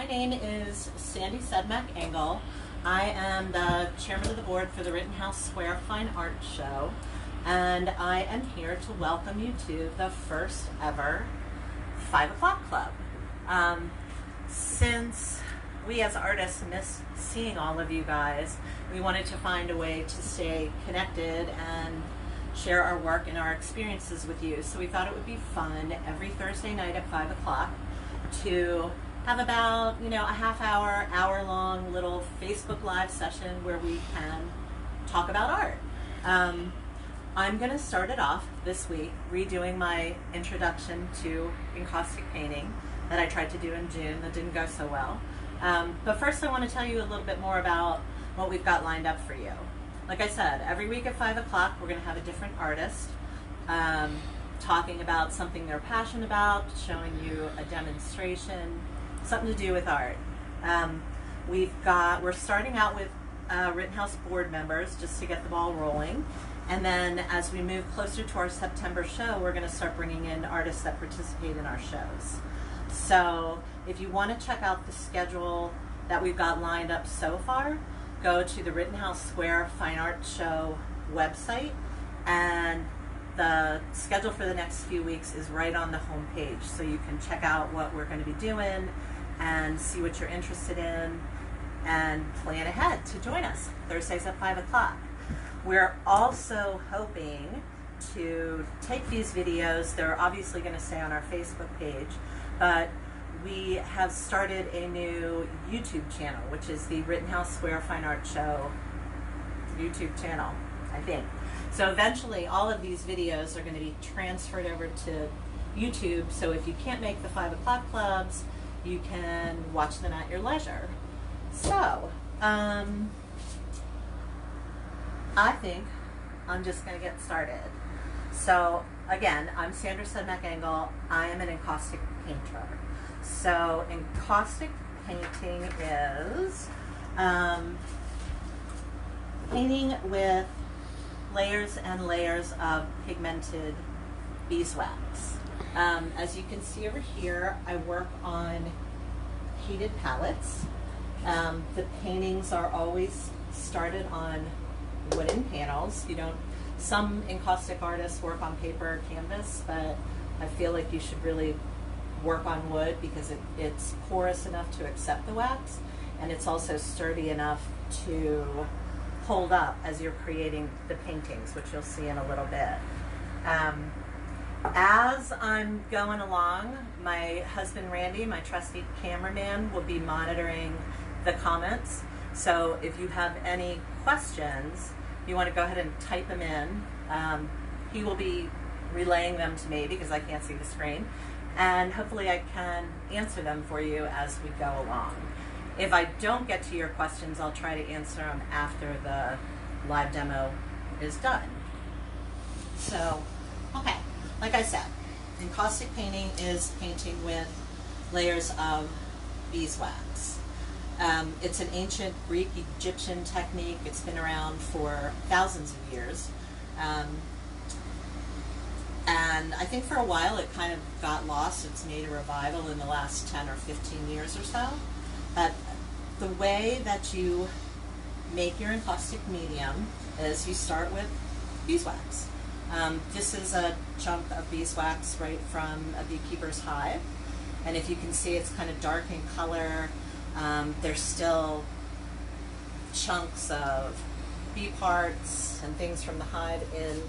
My name is Sandy Sedmak Engel. I am the chairman of the board for the Rittenhouse Square Fine Art Show, and I am here to welcome you to the first ever 5 o'clock club. Since we as artists miss seeing all of you guys, we wanted to find a way to stay connected and share our work and our experiences with you. So we thought it would be fun every Thursday night at 5 o'clock to have about, a half hour, hour-long little Facebook Live session where we can talk about art. I'm going to start it off this week redoing my introduction to encaustic painting that I tried to do in June that didn't go so well. But first I want to tell you a little bit more about what we've got lined up for you. Like I said, every week at 5 o'clock we're going to have a different artist talking about something they're passionate about, showing you a demonstration, something to do with art. We're starting out with Rittenhouse board members just to get the ball rolling. And then as we move closer to our September show, we're going to start bringing in artists that participate in our shows. So if you want to check out the schedule that we've got lined up so far, go to the Rittenhouse Square Fine Art Show website, and the schedule for the next few weeks is right on the home page, so you can check out what we're going to be doing and see what you're interested in and plan ahead to join us Thursdays at 5 o'clock. We're also hoping to take these videos. They're obviously going to stay on our Facebook page, but we have started a new YouTube channel, which is the Rittenhouse Square Fine Art Show YouTube channel, I think. So eventually all of these videos are going to be transferred over to YouTube, so if you can't make the 5 o'clock clubs, you can watch them at your leisure. So, I think I'm just going to get started. So, again, I'm Sandra Sedmak Engel. I am an encaustic painter. So, encaustic painting is painting with layers and layers of pigmented beeswax. As you can see over here, I work on heated palettes. The paintings are always started on wooden panels. Some encaustic artists work on paper or canvas, but I feel like you should really work on wood because it's porous enough to accept the wax, and it's also sturdy enough to hold up as you're creating the paintings, which you'll see in a little bit. As I'm going along, my husband Randy, my trusty cameraman, will be monitoring the comments. So if you have any questions, you want to go ahead and type them in. He will be relaying them to me because I can't see the screen, and hopefully I can answer them for you as we go along. If I don't get to your questions, I'll try to answer them after the live demo is done. So, okay, like I said, encaustic painting is painting with layers of beeswax. It's an ancient Greek Egyptian technique. It's been around for thousands of years. And I think for a while it kind of got lost. It's made a revival in the last 10 or 15 years or so. But the way that you make your encaustic medium is you start with beeswax. This is a chunk of beeswax right from a beekeeper's hive. And if you can see, it's kind of dark in color. There's still chunks of bee parts and things from the hive in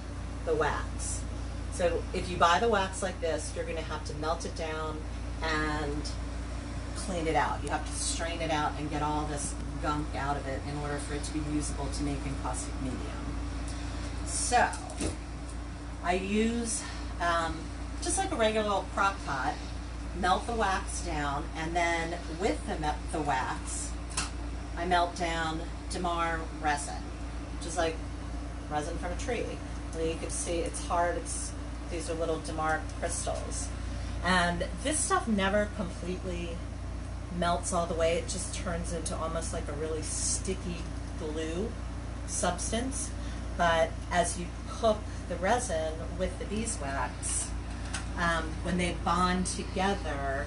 the wax. So if you buy the wax like this, you're going to have to melt it down and clean it out. You have to strain it out and get all this gunk out of it in order for it to be usable to make encaustic medium. So I use just like a regular old crock pot, melt the wax down, and then with the wax, I melt down Damar resin, just like resin from a tree. And you can see it's hard. These are little Damar crystals. And this stuff never completely melts all the way. It just turns into almost like a really sticky glue substance. But as you cook the resin with the beeswax, when they bond together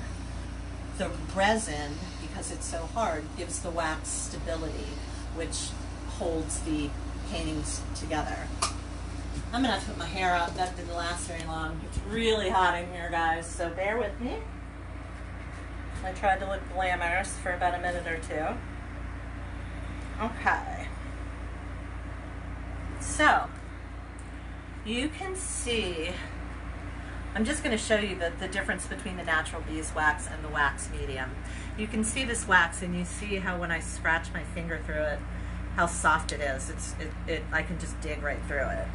the resin, because it's so hard, gives the wax stability, which holds the paintings together. I'm gonna have to put my hair up. That didn't last very long. It's really hot in here, guys, so bear with me. I tried to look glamorous for about a minute or two. Okay. So, you can see, I'm just going to show you the difference between the natural beeswax and the wax medium. You can see this wax, and you see how when I scratch my finger through it, how soft it is. I can just dig right through it.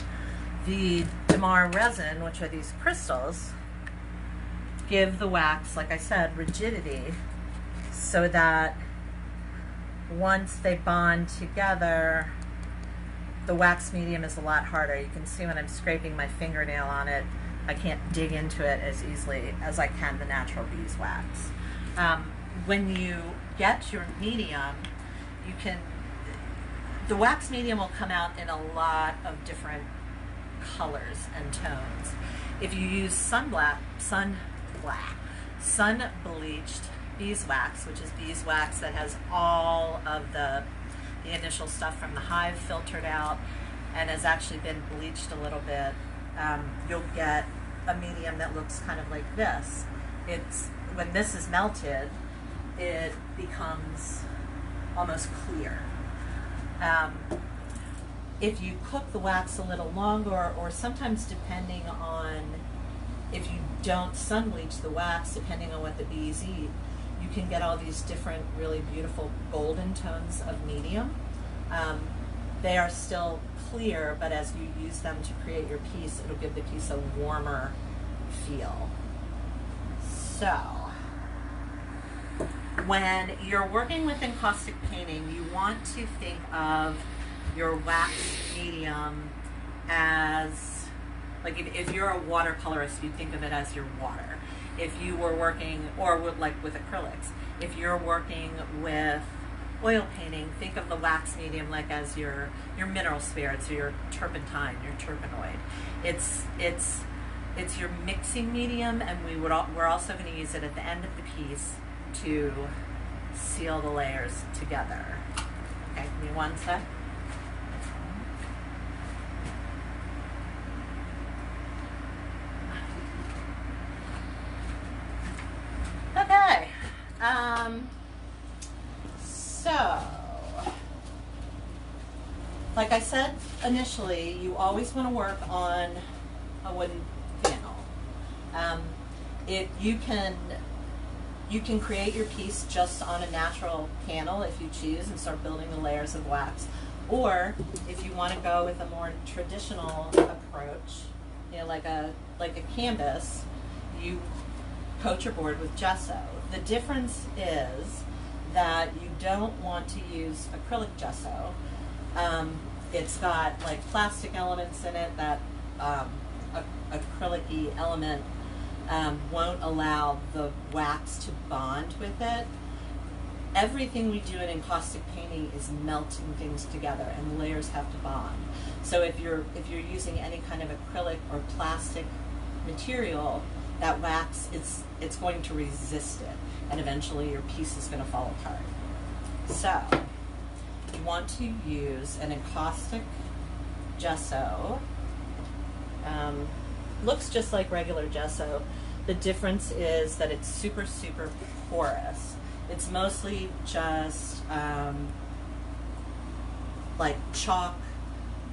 The Damar resin, which are these crystals, give the wax, like I said, rigidity, so that once they bond together, the wax medium is a lot harder. You can see when I'm scraping my fingernail on it, I can't dig into it as easily as I can the natural beeswax. When you get your medium, the wax medium will come out in a lot of different colors and tones. If you use sun bleached beeswax, which is beeswax that has all of the initial stuff from the hive filtered out and has actually been bleached a little bit, you'll get a medium that looks kind of like this. When this is melted, it becomes almost clear. If you cook the wax a little longer, or sometimes depending on if you don't sun bleach the wax, depending on what the bees eat, you can get all these different really beautiful golden tones of medium. They are still clear, but as you use them to create your piece, it'll give the piece a warmer feel. So, when you're working with encaustic painting, you want to think of your wax medium as, like if you're a watercolorist, you think of it as your water. If you were working, or with acrylics, if you're working with oil painting, think of the wax medium like as your mineral spirits, or your turpentine, your terpenoid. It's your mixing medium, and we're also going to use it at the end of the piece to seal the layers together. Okay, give me one sec. Okay, so, like I said initially, you always want to work on a wooden panel. You can create your piece just on a natural panel if you choose, and start building the layers of wax. Or if you want to go with a more traditional approach, like a canvas, you coat your board with gesso. The difference is that you don't want to use acrylic gesso. It's got like plastic elements in it that acrylic-y element won't allow the wax to bond with it. Everything we do in encaustic painting is melting things together, and the layers have to bond. So if you're using any kind of acrylic or plastic material, that wax, it's going to resist it, and eventually your piece is going to fall apart. So you want to use an encaustic gesso. Looks just like regular gesso. The difference is that it's super, super porous. It's mostly just like chalk,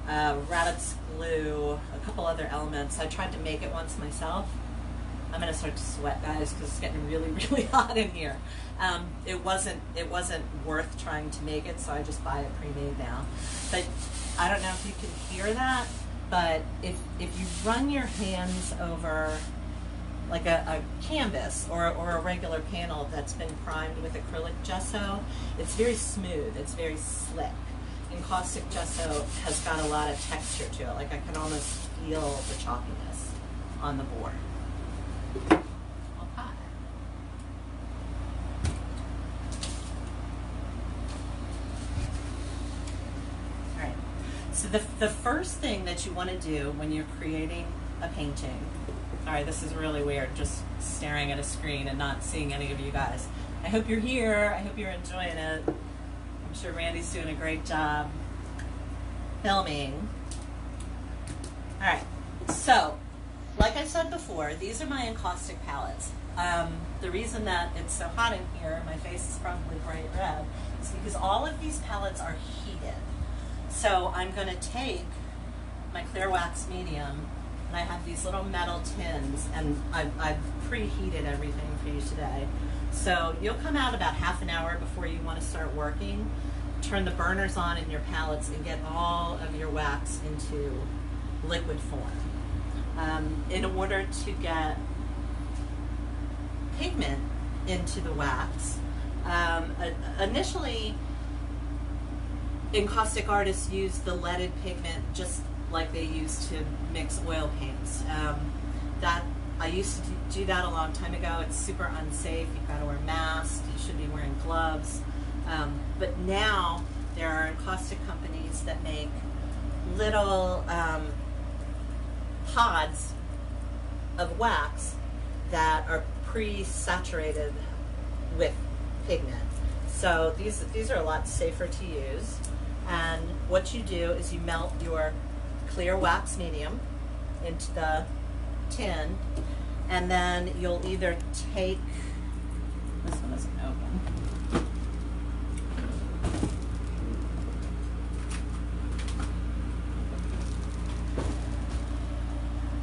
rabbit's glue, a couple other elements. I tried to make it once myself. I'm gonna start to sweat, guys, because it's getting really, really hot in here. It wasn't worth trying to make it, so I just buy it pre-made now. But I don't know if you can hear that, but if you run your hands over like a canvas or a regular panel that's been primed with acrylic gesso, it's very smooth, it's very slick. Encaustic gesso has got a lot of texture to it. Like I can almost feel the chalkiness on the board. Okay. All right. So the first thing that you want to do when you're creating a painting, all right, this is really weird, just staring at a screen and not seeing any of you guys. I hope you're here. I hope you're enjoying it. I'm sure Randy's doing a great job filming. All right, so like I said before, these are my encaustic palettes. The reason that it's so hot in here, my face is probably bright red, is because all of these palettes are heated. So I'm going to take my clear wax medium, and I have these little metal tins, and I've preheated everything for you today. So you'll come out about half an hour before you want to start working, turn the burners on in your palettes, and get all of your wax into liquid form. In order to get pigment into the wax, initially encaustic artists use the leaded pigment just like they used to mix oil paints. That I used to do that a long time ago. It's super unsafe. You've got to wear masks. You should be wearing gloves. But now there are encaustic companies that make little pods of wax that are pre-saturated with pigment. So these are a lot safer to use. And what you do is you melt your clear wax medium into the tin, and then you'll either take, this one isn't open.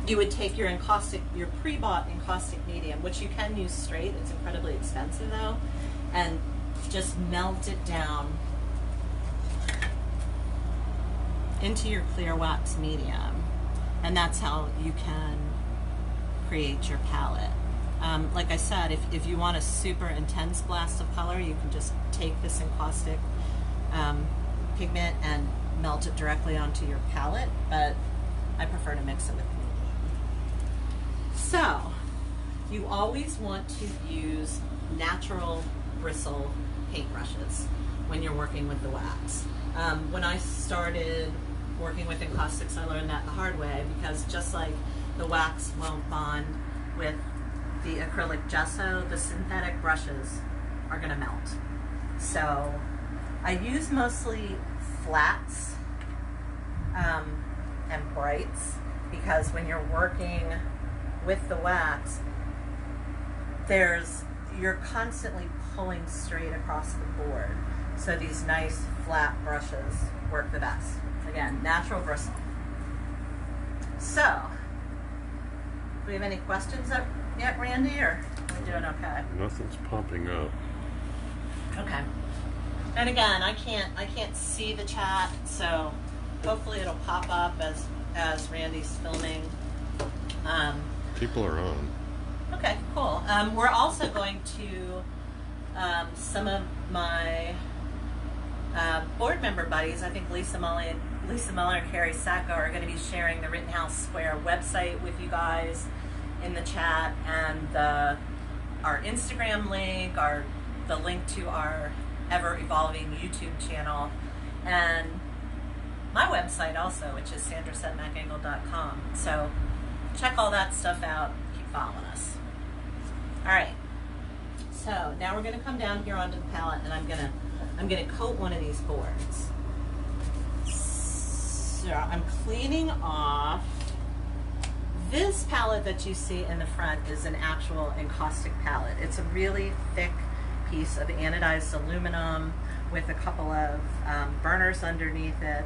You would take your pre-bought encaustic medium, which you can use straight, it's incredibly expensive though, and just melt it down into your clear wax medium, and that's how you can create your palette. Like I said, if you want a super intense blast of color, you can just take this encaustic pigment and melt it directly onto your palette, but I prefer to mix it with medium. So, you always want to use natural bristle paintbrushes when you're working with the wax. When I started working with encaustics, I learned that the hard way, because just like the wax won't bond with the acrylic gesso, the synthetic brushes are going to melt. So I use mostly flats and brights, because when you're working with the wax, you're constantly pulling straight across the board. So these nice flat brushes work the best. Again, natural bristle. So, do we have any questions yet, Randy, or are we doing okay? Nothing's popping up. Okay. And again, I can't see the chat, so hopefully it'll pop up as Randy's filming. People are on. Okay, cool. We're also going to some of my board member buddies. I think Lisa Muller and Carrie Sacco are going to be sharing the Rittenhouse Square website with you guys in the chat, and our Instagram link, the link to our ever-evolving YouTube channel, and my website also, which is sandrasedmakengel.com. So check all that stuff out. Keep following us. All right. So now we're going to come down here onto the palette, and I'm going to coat one of these boards. So I'm cleaning off. This palette that you see in the front is an actual encaustic palette. It's a really thick piece of anodized aluminum with a couple of burners underneath it.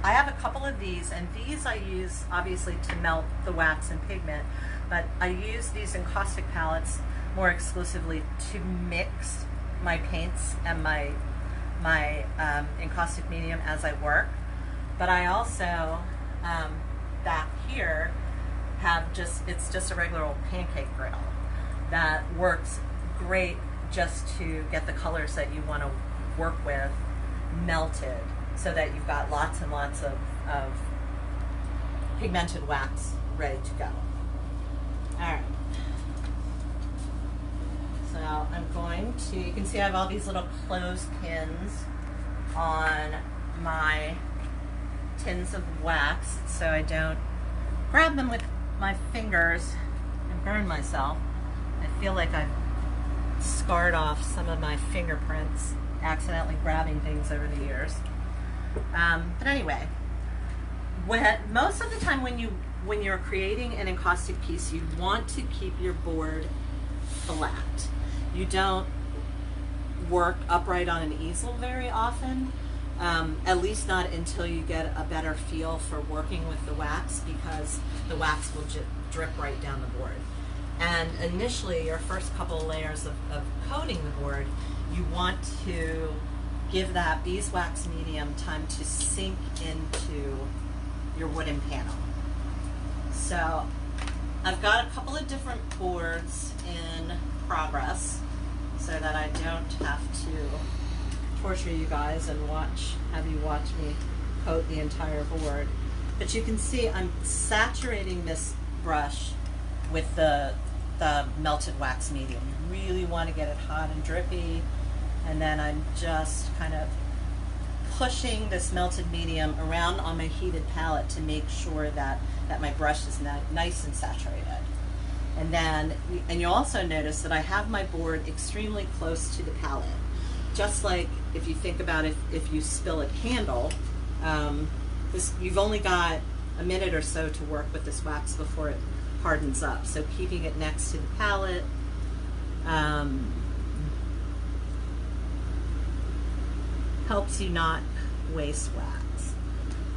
I have a couple of these, and these I use obviously to melt the wax and pigment, but I use these encaustic palettes more exclusively to mix my paints and my encaustic medium as I work. But I also back here it's just a regular old pancake griddle that works great just to get the colors that you want to work with melted, so that you've got lots and lots of pigmented wax ready to go. All right. So I'm going to, you can see I have all these little clothespins on my tins of wax so I don't grab them with my fingers and burn myself. I feel like I've scarred off some of my fingerprints, accidentally grabbing things over the years. But anyway, most of the time when you're creating an encaustic piece, you want to keep your board flat. You don't work upright on an easel very often, at least not until you get a better feel for working with the wax, because the wax will drip right down the board. And initially, your first couple layers of coating the board, you want to give that beeswax medium time to sink into your wooden panel. So I've got a couple of different boards in progress so that I don't have to torture you guys and have you watch me coat the entire board. But you can see I'm saturating this brush with the melted wax medium. You really want to get it hot and drippy, and then I'm just kind of pushing this melted medium around on my heated palette to make sure that my brush is nice and saturated. And you'll also notice that I have my board extremely close to the palette. Just like if you think about if you spill a candle, you've only got a minute or so to work with this wax before it hardens up. So keeping it next to the palette, helps you not waste wax.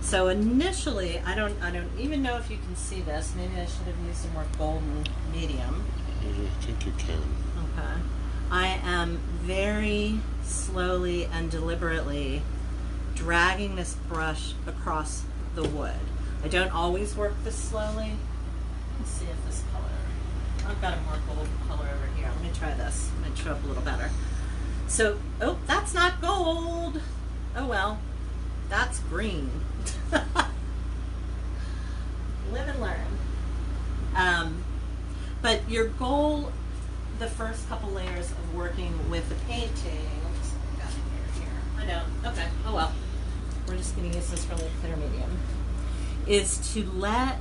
So initially, I don't even know if you can see this. Maybe I should have used a more golden medium. I think you can. Okay. I am very slowly and deliberately dragging this brush across the wood. I don't always work this slowly. Let's see if this color, I've got a more gold color over here. Let me try this. It might show up a little better. So, oh, that's not gold. Oh well, that's green. Live and learn. But your goal, the first couple layers of working with the painting, let me see what I got in here. I know, okay, oh well. We're just gonna use this really clear medium. Is to let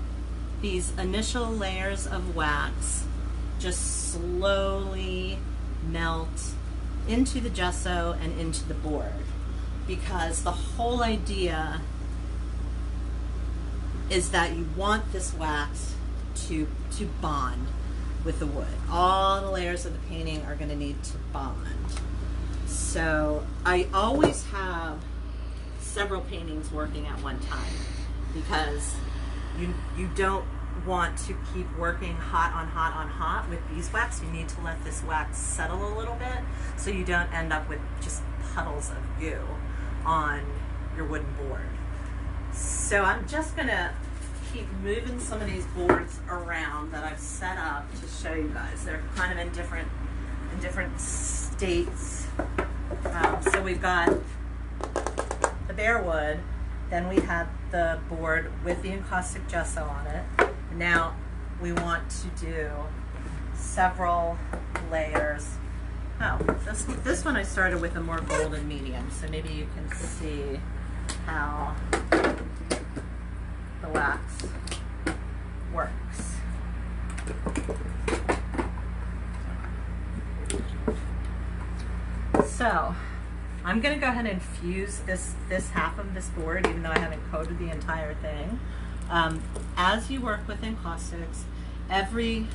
these initial layers of wax just slowly melt into the gesso and into the board, because the whole idea is that you want this wax to bond with the wood. All the layers of the painting are going to need to bond. So I always have several paintings working at one time, because you don't want to keep working hot on hot on hot with beeswax. You need to let this wax settle a little bit so you don't end up with just puddles of goo on your wooden board. So I'm just gonna keep moving some of these boards around that I've set up to show you guys. They're kind of in different states. So we've got the bare wood, then we have the board with the encaustic gesso on it. Now we want to do several layers. Oh, this one I started with a more golden medium, so maybe you can see how the wax works. So I'm going to go ahead and fuse this half of this board, even though I haven't coated the entire thing. As you work with encaustics, every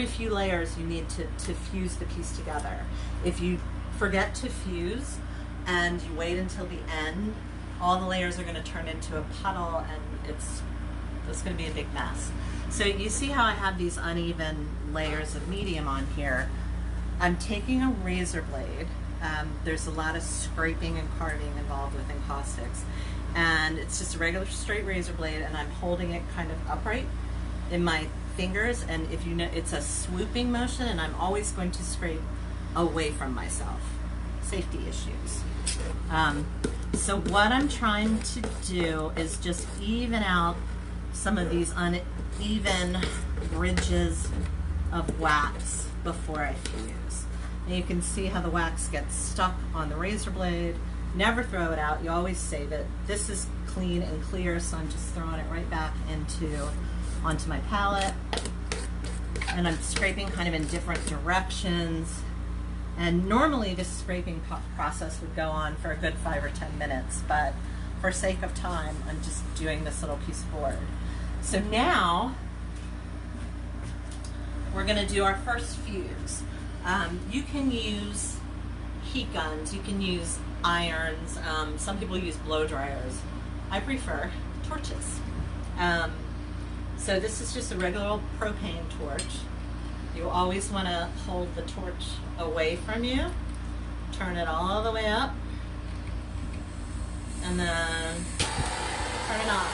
few layers you need to fuse the piece together. If you forget to fuse and you wait until the end, all the layers are going to turn into a puddle, and it's going to be a big mess. So you see how I have these uneven layers of medium on here. I'm taking a razor blade. There's a lot of scraping and carving involved with encaustics, and it's just a regular straight razor blade, and I'm holding it kind of upright in my fingers, and if you know, it's a swooping motion, and I'm always going to scrape away from myself. Safety issues. So what I'm trying to do is just even out some of these uneven ridges of wax before I fuse. And you can see how the wax gets stuck on the razor blade. Never throw it out, you always save it. This is clean and clear, so I'm just throwing it right back onto my palette. And I'm scraping kind of in different directions. And normally this scraping process would go on for a good 5 or 10 minutes, but for sake of time, I'm just doing this little piece of board. So now we're going to do our first fuse. You can use heat guns, you can use irons, some people use blow dryers. I prefer torches. So this is just a regular old propane torch. You always want to hold the torch away from you, turn it all the way up, and then turn it on.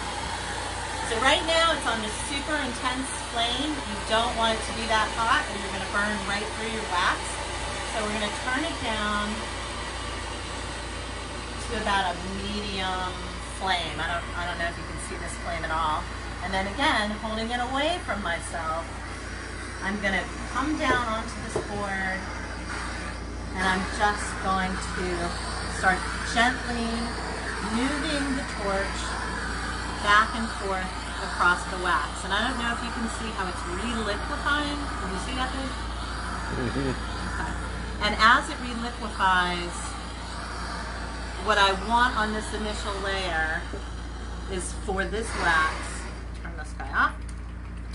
So right now it's on this super intense flame. You don't want it to be that hot or you're going to burn right through your wax. So we're going to turn it down to about a medium flame. I don't know if you can see this flame at all. And then again, holding it away from myself, I'm going to come down onto this board and I'm just going to start gently moving the torch back and forth across the wax. And I don't know if you can see how it's reliquefying. Can you see that, Dave? Mm-hmm. Okay. And as it reliquefies, what I want on this initial layer is for this wax, turn this guy off,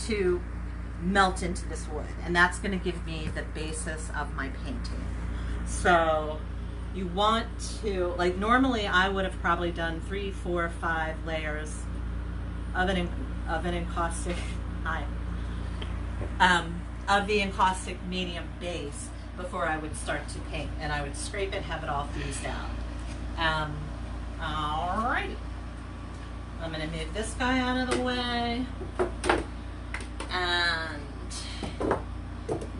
to melt into this wood. And that's going to give me the basis of my painting. So you want to, like normally I would have probably done 3, 4, 5 layers of an encaustic, of the encaustic medium base before I would start to paint. And I would scrape it, have it all fused out. Alrighty. I'm going to move this guy out of the way. And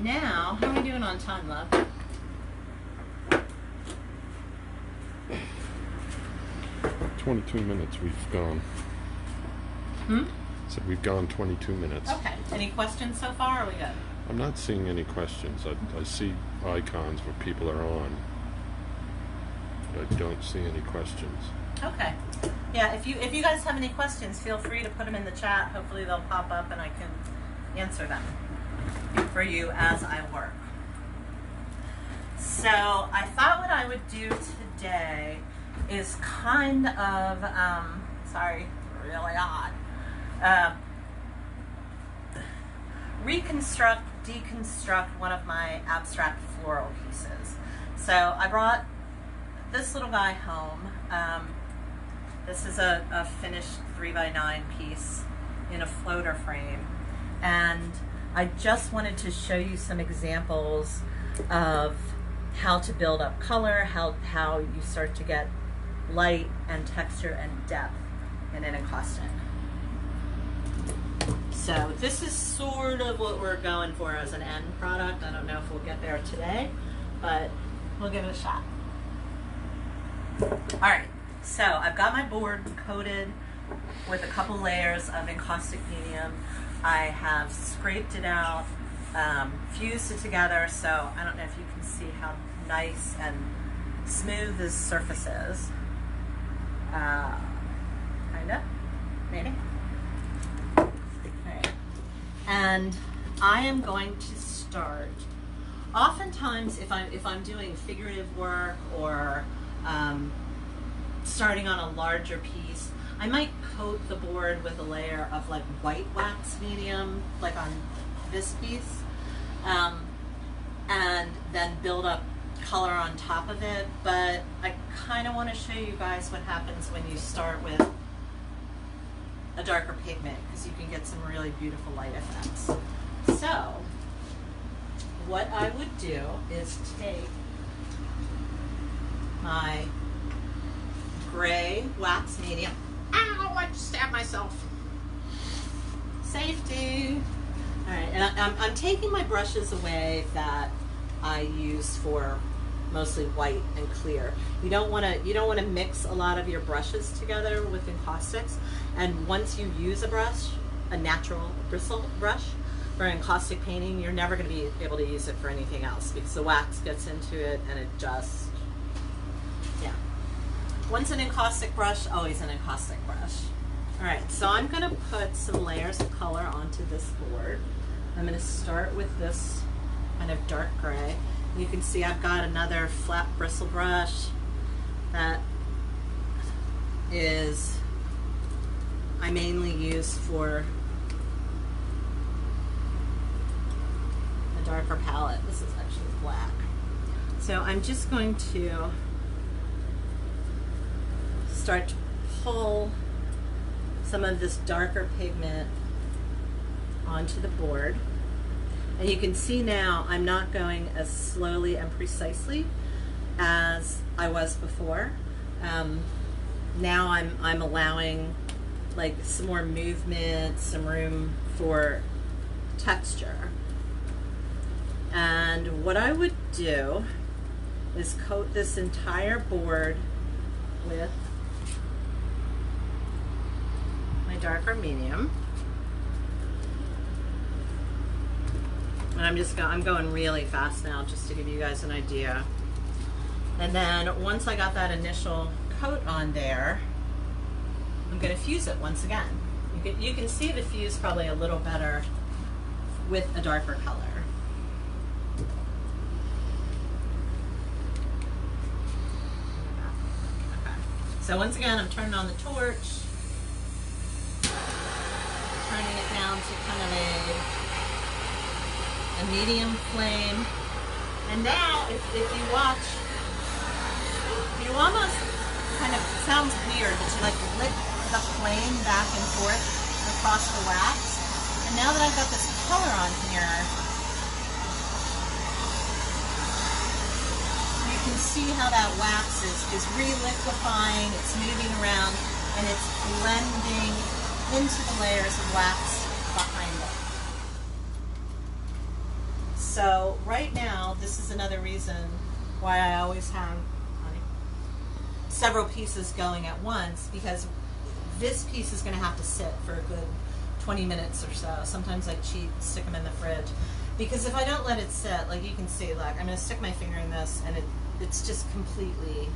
now, how are we doing on time, love? "22 minutes we've gone." So we've gone 22 minutes. Okay. Any questions so far? Or are we good? I'm not seeing any questions. I see icons where people are on, but I don't see any questions. Okay. Yeah, if you guys have any questions, feel free to put them in the chat. Hopefully they'll pop up and I can answer them for you as I work. So I thought what I would do today is kind of, sorry, really odd, reconstruct, deconstruct one of my abstract floral pieces. So I brought this little guy home. This is a finished 3x9 piece in a floater frame. And I just wanted to show you some examples of how to build up color, how you start to get light and texture and depth in an encaustic. So this is sort of what we're going for as an end product. I don't know if we'll get there today, but we'll give it a shot. All right, so I've got my board coated with a couple layers of encaustic medium. I have scraped it out, fused it together, so I don't know if you can see how nice and smooth this surface is. Kinda, maybe. Okay. And I am going to start. Oftentimes, if I'm doing figurative work or starting on a larger piece, I might coat the board with a layer of like white wax medium, like on this piece, and then build up color on top of it. But I kind of want to show you guys what happens when you start with a darker pigment, because you can get some really beautiful light effects. So what I would do is take my gray wax medium. Ow, I just stabbed myself. Safety. All right, and I'm taking my brushes away that I use for mostly white and clear. You don't want to mix a lot of your brushes together with encaustics. And once you use a brush, a natural bristle brush for encaustic painting, you're never going to be able to use it for anything else because the wax gets into it and it just, yeah. Once an encaustic brush, always an encaustic brush. All right, so I'm going to put some layers of color onto this board. I'm going to start with this kind of dark gray. You can see I've got another flat bristle brush that is I mainly use for a darker palette. This is actually black. So I'm just going to start to pull some of this darker pigment onto the board. And you can see now I'm not going as slowly and precisely as I was before. Now I'm allowing like some more movement, some room for texture. And what I would do is coat this entire board with my darker medium. And I'm going really fast now just to give you guys an idea. And then once I got that initial coat on there, I'm going to fuse it once again. You can see the fuse probably a little better with a darker color. Okay. So once again, I'm turning on the torch, turning it down to kind of a medium flame. And now, if you watch, you almost kind of, it sounds weird, but you like lick the flame back and forth across the wax. And now that I've got this color on here, you can see how that wax is re-liquefying, it's moving around, and it's blending into the layers of wax behind it. So right now, this is another reason why I always have several pieces going at once, because this piece is going to have to sit for a good 20 minutes or so. Sometimes I cheat, stick them in the fridge, because if I don't let it sit, like you can see, look, I'm going to stick my finger in this and it's just completely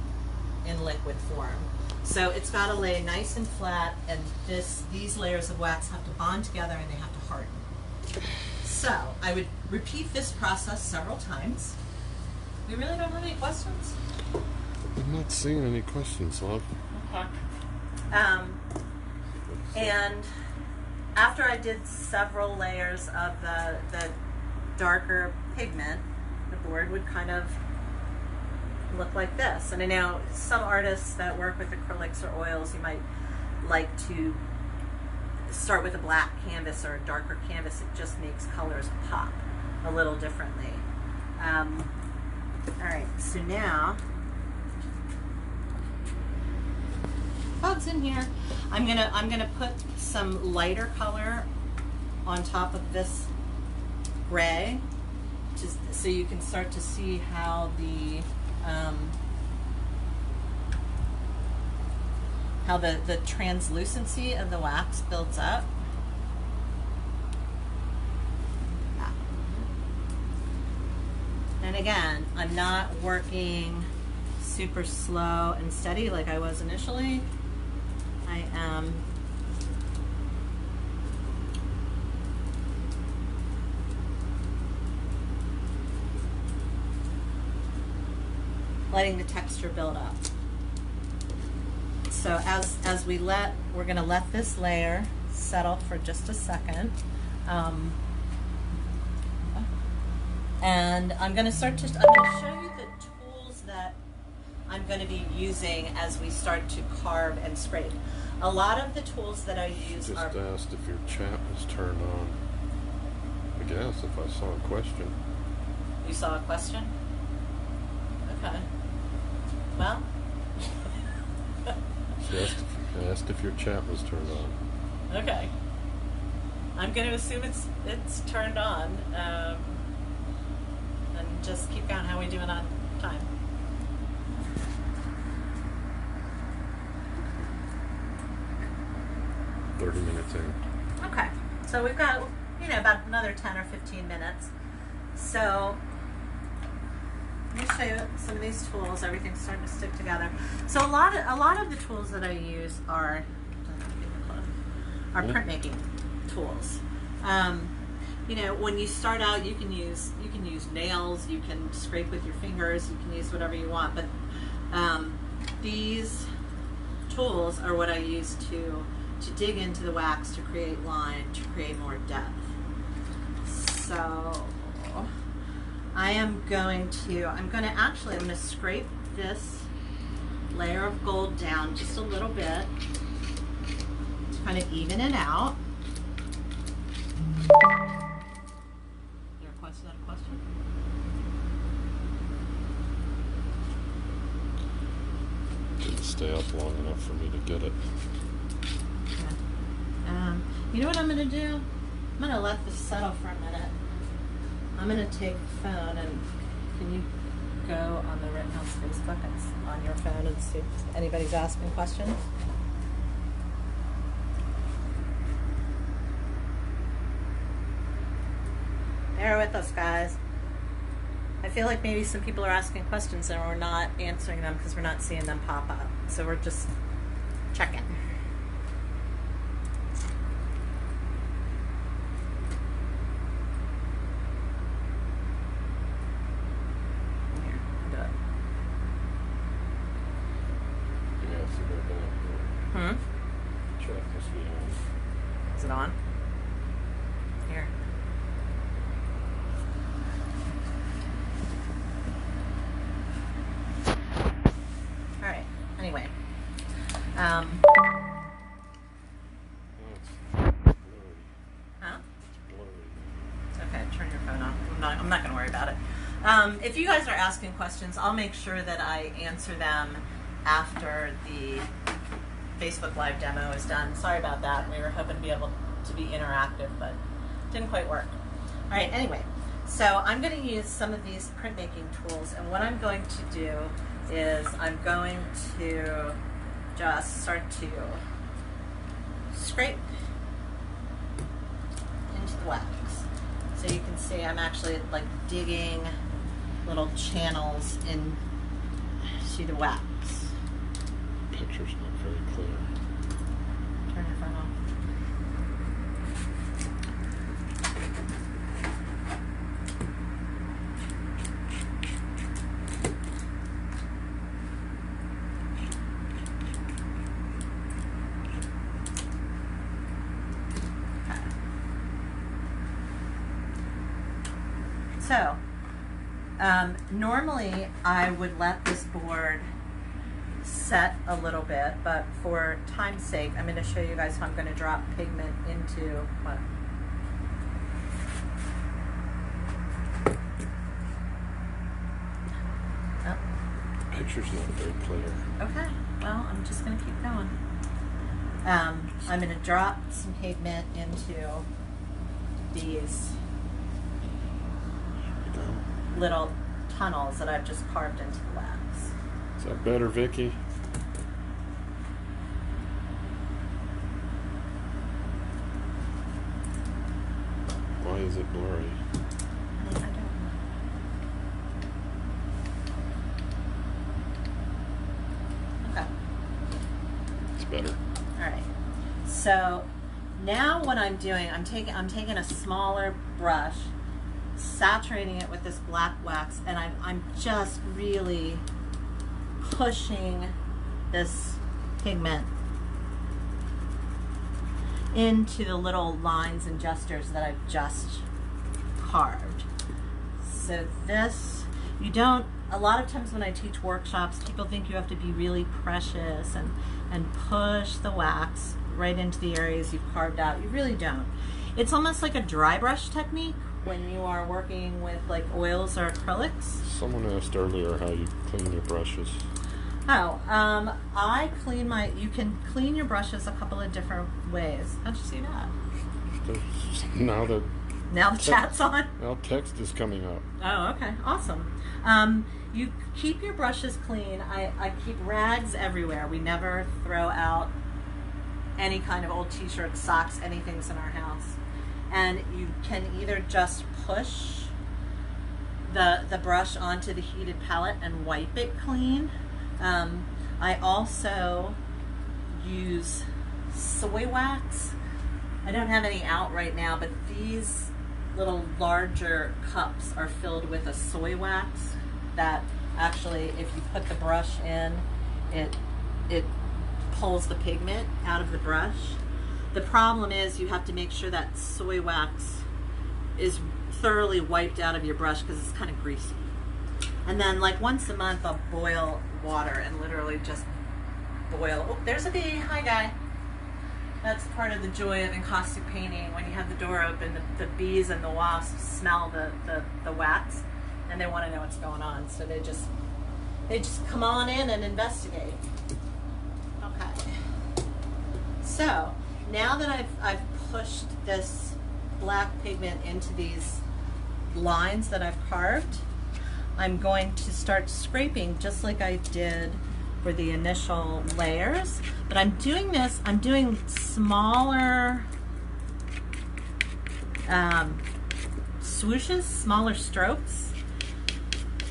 in liquid form. So it's got to lay nice and flat, and these layers of wax have to bond together and they have to harden. So I would repeat this process several times. We really don't have any questions? I'm not seeing any questions, love. Okay. And after I did several layers of the darker pigment, the board would kind of look like this. And I know some artists that work with acrylics or oils, you might like to start with a black canvas or a darker canvas. It just makes colors pop a little differently. All right, so now fog's in here. I'm gonna put some lighter color on top of this gray, just so you can start to see how the translucency of the wax builds up. And again, I'm not working super slow and steady like I was initially. I am letting the texture build up. So we're going to let this layer settle for just a second. And I'm going to show you the tools that I'm going to be using as we start to carve and scrape. A lot of the tools that I use Just are... asked if your chat was turned on. I guess if I saw a question. You saw a question? Okay. Well... I asked if your chat was turned on. Okay. I'm going to assume it's turned on. And just keep going. How are we doing on time? $30 minutes in. Okay. So we've got, about another 10 or 15 minutes. So let me show you some of these tools. Everything's starting to stick together. So a lot of the tools that I use are printmaking tools. you know, when you start out, you can use nails, you can scrape with your fingers, you can use whatever you want. But these tools are what I use to dig into the wax, to create line, to create more depth. So I'm going to scrape this layer of gold down just a little bit to kind of even it out. Your question? That a question? Didn't stay up long enough for me to get it. Okay. You know what I'm going to do? I'm going to let this settle for a minute. I'm going to take the phone, and can you go on the Rittenhouse Facebook and on your phone and see if anybody's asking questions? Bear with us, guys. I feel like maybe some people are asking questions and we're not answering them because we're not seeing them pop up. So we're just checking. Here, do it. Yeah, see that down. Check this video. Is it on? Here. All right. Anyway. Oh, it's blurry. Huh? It's blurry. Okay, turn your phone off. I'm not going to worry about it. If you guys are asking questions, I'll make sure that I answer them after the Facebook Live demo is done. Sorry about that. We were hoping to be able to be interactive, but didn't quite work. All right, anyway. So I'm going to use some of these printmaking tools, and what I'm going to do is I'm going to just start to scrape into the wax. So you can see I'm actually like digging little channels into the wax. Picture's not very clear. Turn your phone off. So, normally I would let this board set a little bit, but for time's sake, I'm going to show you guys how I'm going to drop pigment into what? Oh. Picture's not very clear. Okay, well, I'm just going to keep going. I'm going to drop some pigment into these little tunnels that I've just carved into the wax. Is that better, Vicky? Why is it blurry? I don't know. Okay. It's better. All right. So now what I'm doing, I'm taking a smaller brush, saturating it with this black wax, and I'm just really pushing this pigment into the little lines and gestures that I've just carved. So this, you don't, a lot of times when I teach workshops, people think you have to be really precious and push the wax right into the areas you've carved out. You really don't. It's almost like a dry brush technique when you are working with like oils or acrylics. Someone asked earlier how you clean your brushes. Oh, you can clean your brushes a couple of different ways. How'd you see that? Now the chat's on? Now text is coming up. Oh, okay, awesome. You keep your brushes clean. I keep rags everywhere. We never throw out any kind of old t-shirts, socks, anything's in our house. And you can either just push the brush onto the heated palette and wipe it clean. I also use soy wax. I don't have any out right now, but these little larger cups are filled with a soy wax that actually, if you put the brush in, it pulls the pigment out of the brush. The problem is you have to make sure that soy wax is thoroughly wiped out of your brush because it's kind of greasy. And then like once a month I'll boil water and literally just boil. Oh, there's a bee. Hi, guy. That's part of the joy of encaustic painting. When you have the door open, the bees and the wasps smell the wax, and they want to know what's going on. So they just come on in and investigate. Okay. So now that I've pushed this black pigment into these lines that I've carved, I'm going to start scraping just like I did for the initial layers, but I'm doing smaller swooshes, smaller strokes,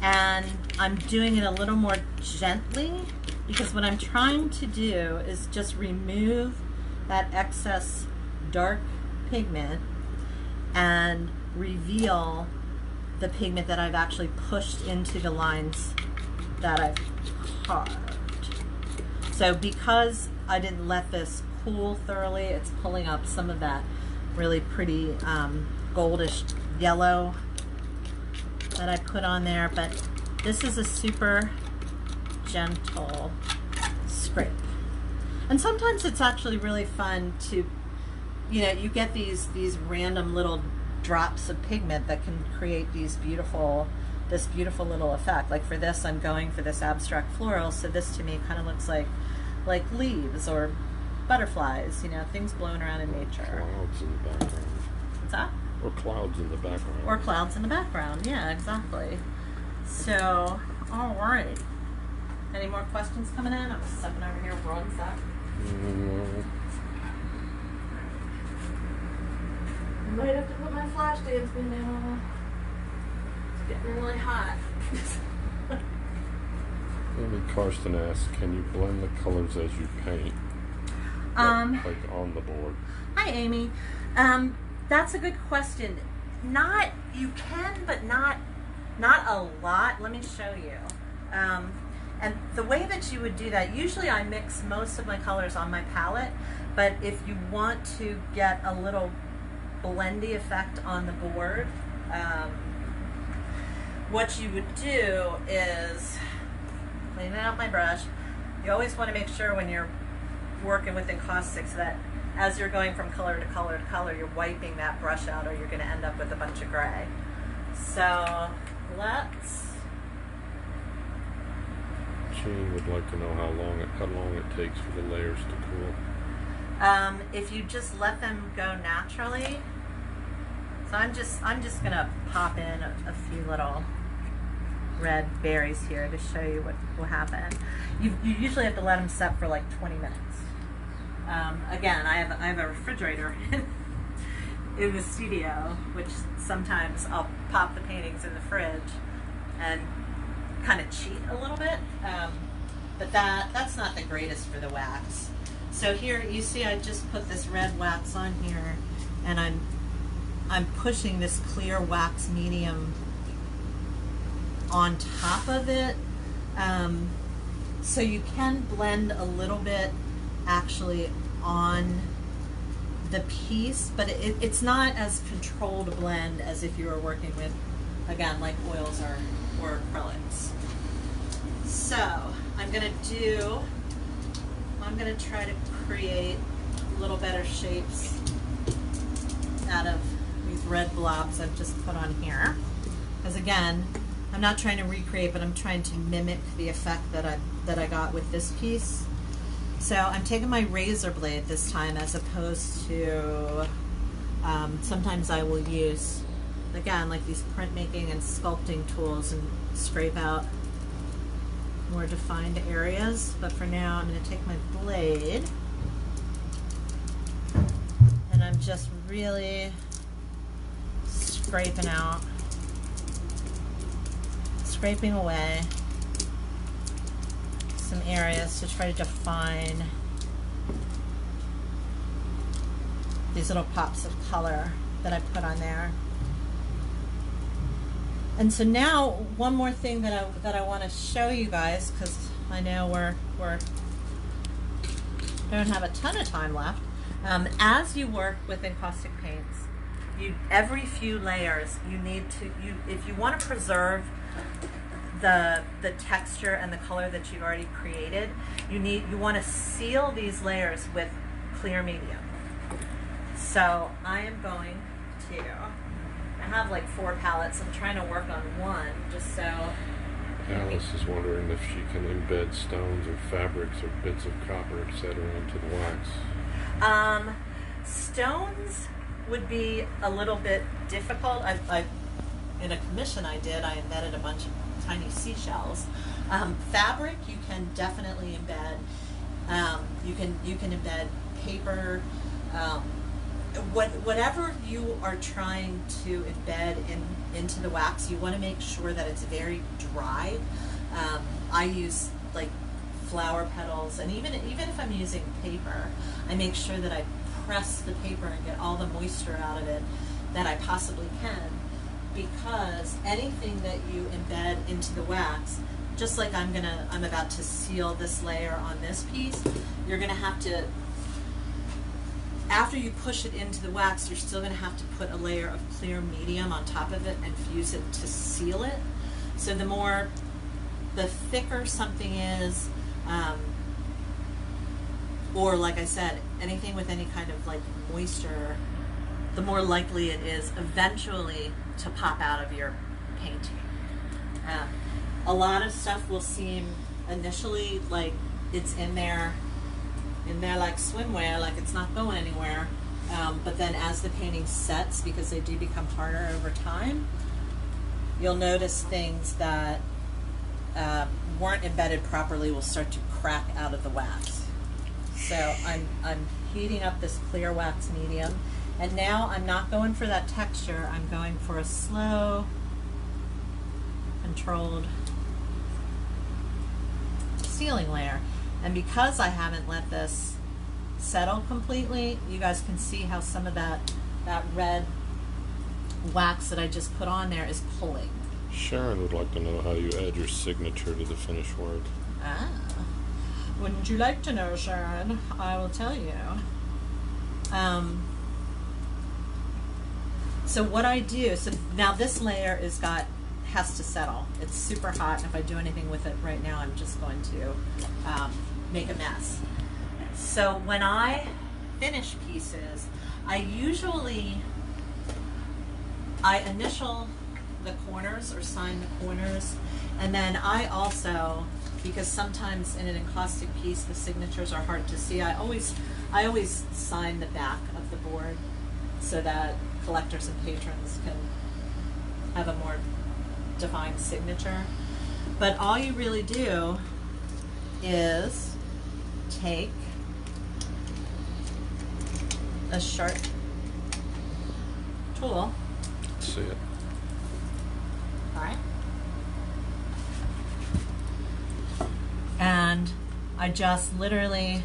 and I'm doing it a little more gently because what I'm trying to do is just remove that excess dark pigment and reveal the pigment that I've actually pushed into the lines that I've carved. So because I didn't let this cool thoroughly, it's pulling up some of that really pretty goldish yellow that I put on there, but this is a super gentle scrape. And sometimes it's actually really fun to, you know, you get these random little drops of pigment that can create this beautiful little effect. Like for this, I'm going for this abstract floral, so this to me kind of looks like leaves or butterflies, you know, things blown around in nature. Clouds in the background. What's that? Or clouds in the background. Or clouds in the background, yeah, exactly. So, all right. Any more questions coming in? I'm stepping over here, one sec. I might have to put my flash dance bin down. It's getting really hot. Maybe Karsten asks, can you blend the colors as you paint? Like on the board. Hi, Amy. That's a good question. You can, but not a lot. Let me show you. And the way that you would do that, usually I mix most of my colors on my palette, but if you want to get a little blendy effect on the board, what you would do is cleaning out my brush. You always want to make sure when you're working with encaustics that as you're going from color to color to color, you're wiping that brush out or you're going to end up with a bunch of gray. So Jean would like to know how long it takes for the layers to cool. If you just let them go naturally. So I'm just gonna pop in a few little red berries here to show you what will happen. You usually have to let them set for like 20 minutes. Again, I have a refrigerator in the studio, which sometimes I'll pop the paintings in the fridge and kind of cheat a little bit, but that's not the greatest for the wax. So here you see I just put this red wax on here, and I'm pushing this clear wax medium on top of it, so you can blend a little bit actually on the piece, but it's not as controlled a blend as if you were working with, again, like oils or acrylics. So I'm gonna try to create little better shapes out of these red blobs I've just put on here. Because again, I'm not trying to recreate, but I'm trying to mimic the effect that I got with this piece. So I'm taking my razor blade this time as opposed to, sometimes I will use, again, like these printmaking and sculpting tools and scrape out more defined areas. But for now, I'm going to take my blade and I'm just really scraping away some areas to try to define these little pops of color that I put on there. And so now, one more thing that I want to show you guys, because I know we don't have a ton of time left. As you work with encaustic paints, every few layers if you want to preserve the texture and the color that you've already created, you want to seal these layers with clear medium. So I am going to. I have like 4 palettes. I'm trying to work on one just so. Alice is wondering if she can embed stones or fabrics or bits of copper, etc., into the wax. Stones would be a little bit difficult. In a commission I embedded a bunch of tiny seashells. Fabric you can definitely embed. You can embed paper. Whatever you are trying to embed into the wax, you want to make sure that it's very dry. I use like flower petals, and even if I'm using paper, I make sure that I press the paper and get all the moisture out of it that I possibly can, because anything that you embed into the wax, just like I'm about to seal this layer on this piece, you're gonna have to, after you push it into the wax, you're still going to have to put a layer of clear medium on top of it and fuse it to seal it. So the thicker something is, or like I said, anything with any kind of like moisture, the more likely it is eventually to pop out of your painting. A lot of stuff will seem initially like it's in there like swimwear, like it's not going anywhere. But then as the painting sets, because they do become harder over time, you'll notice things that weren't embedded properly will start to crack out of the wax. So I'm heating up this clear wax medium, and now I'm not going for that texture, I'm going for a slow, controlled sealing layer. And because I haven't let this settle completely, you guys can see how some of that red wax that I just put on there is pulling. Sharon would like to know how you add your signature to the finished work. Ah. Wouldn't you like to know, Sharon? I will tell you. So what I do, so now this layer has to settle. It's super hot. If I do anything with it right now, I'm just going to make a mess. So when I finish pieces, I initial the corners or sign the corners, and then I also, because sometimes in an encaustic piece the signatures are hard to see, I always sign the back of the board so that collectors and patrons can have a more defined signature. But all you really do is take a sharp tool. See it. All right. And I just literally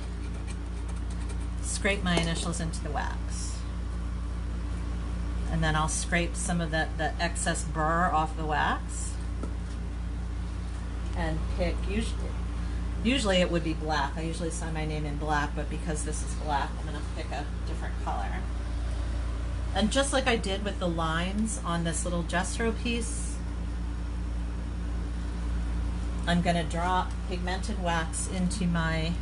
scrape my initials into the wax. And then I'll scrape some of the excess burr off the wax. And pick, usually it would be black. I usually sign my name in black, but because this is black, I'm gonna pick a different color. And just like I did with the lines on this little gesto piece, I'm gonna drop pigmented wax into my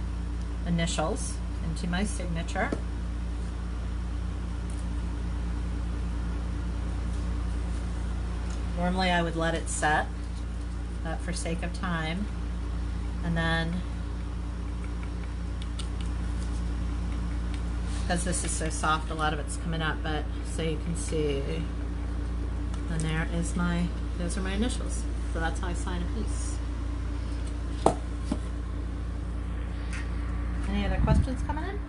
initials, into my signature. Normally I would let it set, but for sake of time. And then, because this is so soft, a lot of it's coming up, but so you can see, and there is those are my initials. So that's how I sign a piece. Any other questions coming in?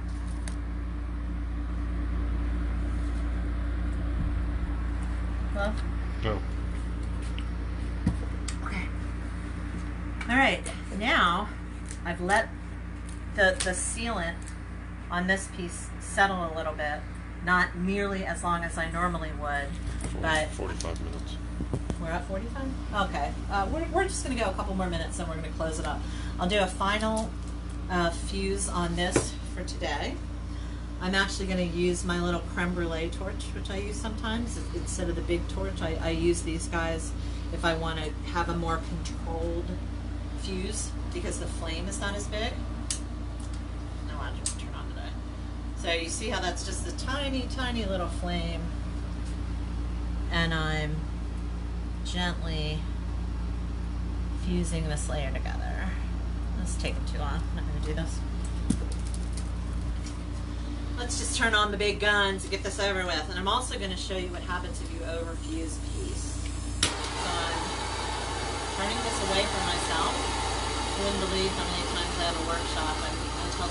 Hello? No. Okay. All right, now I've let the sealant on this piece settle a little bit. not nearly as long as I normally would, but 45 minutes. we're at 45? Okay. We're just going to go a couple more minutes and we're going to close it up. I'll do a final fuse on this for today. I'm actually going to use my little creme brulee torch, which I use sometimes. Instead of the big torch, I use these guys if I want to have a more controlled fuse because the flame is not as big. No, I'll just turn on today. So you see how that's just a tiny, tiny little flame. And I'm gently fusing this layer together. This is taking too long. I'm not going to do this. Let's just turn on the big guns and get this over with. And I'm also going to show you what happens if you overfuse a piece. So I'm turning this away from myself. You wouldn't believe how many times I have a workshop and I tell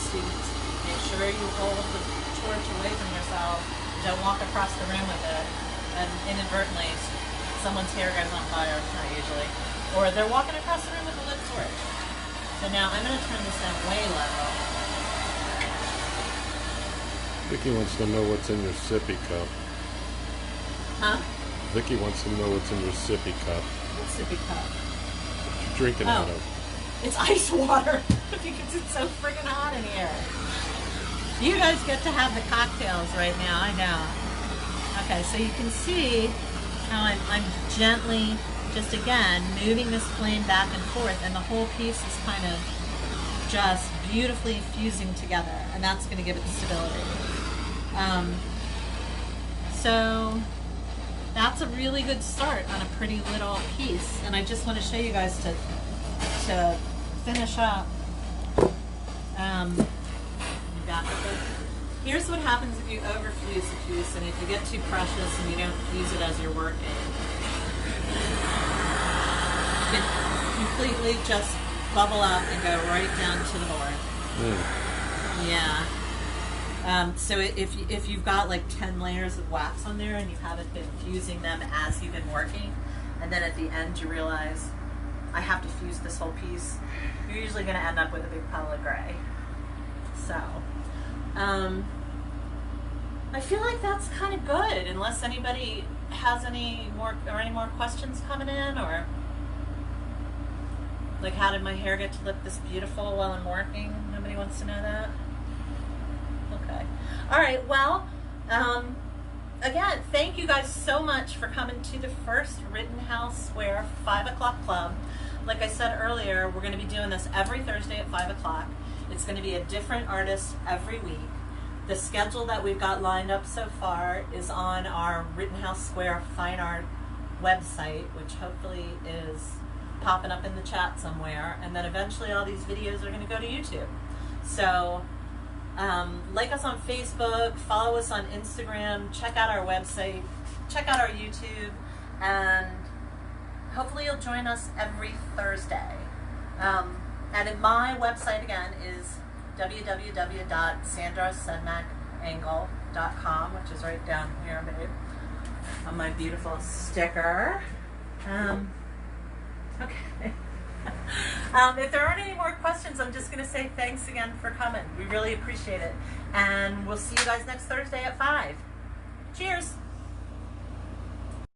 students, make sure you hold the torch away from yourself. Don't walk across the room with it. And inadvertently, someone's hair goes on fire, not usually. Or they're walking across the room with a lit torch. So now I'm going to turn this down way low. Vicky wants to know what's in your sippy cup. Huh? Vicky wants to know what's in your sippy cup. What sippy cup? What you drinking out of? It's ice water because it's so friggin' hot in here. You guys get to have the cocktails right now, I know. Okay, so you can see how I'm gently, just again, moving this flame back and forth, and the whole piece is kind of just beautifully fusing together, and that's going to give it the stability. So that's a really good start on a pretty little piece, and I just want to show you guys to finish up. Here's what happens if you overfuse a piece, and if you get too precious and you don't fuse it as you're working. You can completely just bubble up and go right down to the board. Yeah. So if you've got like 10 layers of wax on there and you haven't been fusing them as you've been working, and then at the end you realize, I have to fuse this whole piece, you're usually going to end up with a big pile of gray. So, I feel like that's kind of good, unless anybody has any more questions coming in, or like, how did my hair get to look this beautiful while I'm working? Nobody wants to know that? Okay. All right, well, again, thank you guys so much for coming to the first Rittenhouse Square 5 o'clock club. Like I said earlier, we're going to be doing this every Thursday at 5 o'clock. It's going to be a different artist every week. The schedule that we've got lined up so far is on our Rittenhouse Square Fine Art website, which hopefully is popping up in the chat somewhere, and then eventually all these videos are going to go to YouTube. So like us on Facebook, follow us on Instagram, check out our website, check out our YouTube, and hopefully you'll join us every Thursday. And my website again is www.sandrasedmakengel.com, which is right down here, babe, on my beautiful sticker. Okay. If there aren't any more questions, I'm just going to say thanks again for coming. We really appreciate it. And we'll see you guys next Thursday at 5. Cheers.